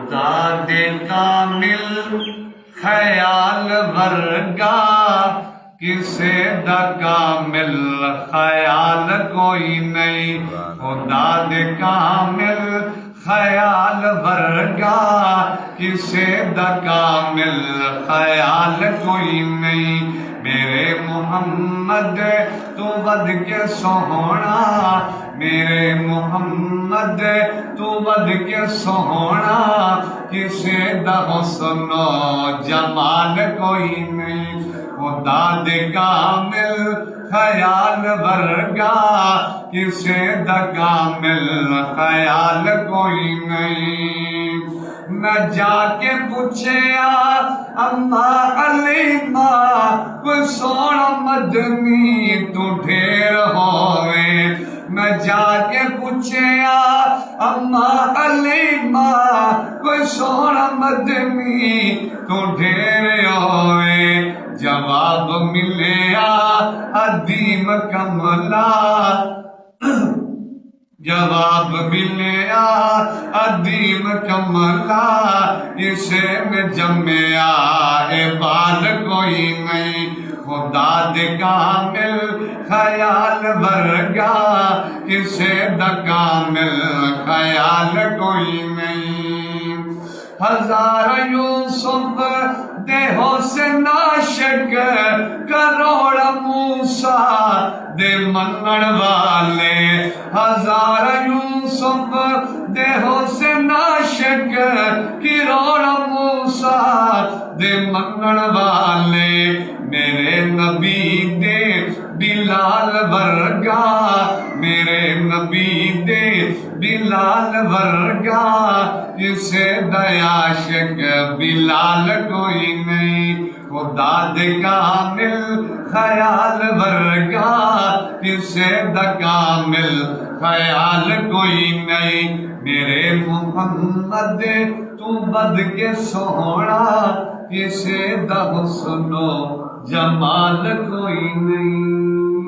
خدا دے کامل خیال ورگا کسے دا کامل خیال کوئی نہیں خدا دے کامل خیال ورگا کسے دا کامل خیال کوئی نہیں میرے محمد تو ود کے سوہنا میرے محمد تو ود کے سوہنا کسے دا حسن و جمال کوئی نہیں خدا دے کامل خیال ورگا کسے دا کامل خیال کوئی نہیں میں جا کے پوچھیا اما علیمہ کوئی سونا مدنی تو ڈھیر ہوئے میں جا کے پوچھیا اما علیمہ کوئی سونا مدنی تو ڈھیر ہوئے جواب ملیا عدیم کملا جواب ملیا عدیم کملا اسے میں جمیا بال کوئی نہیں خدا دے کامل خیال ورگا اسے دا کامل خیال کوئی نہیں ہزار یوسف دے حسن عاشق کروڑ موسیٰ دے منن والے ہزار یوسف دے حسن عاشق کروڑ موسیٰ دے منن والے میرے نبی دے بلال ورگا میرے نبی دے بلال ورگا اسے عاشق بلال کوئی نہیں خدا دے کامل خیال ورگا اسے کامل خیال کوئی نہیں میرے محمد تو بد کے سوہنا کسے دا حسن و جمال کوئی نہیں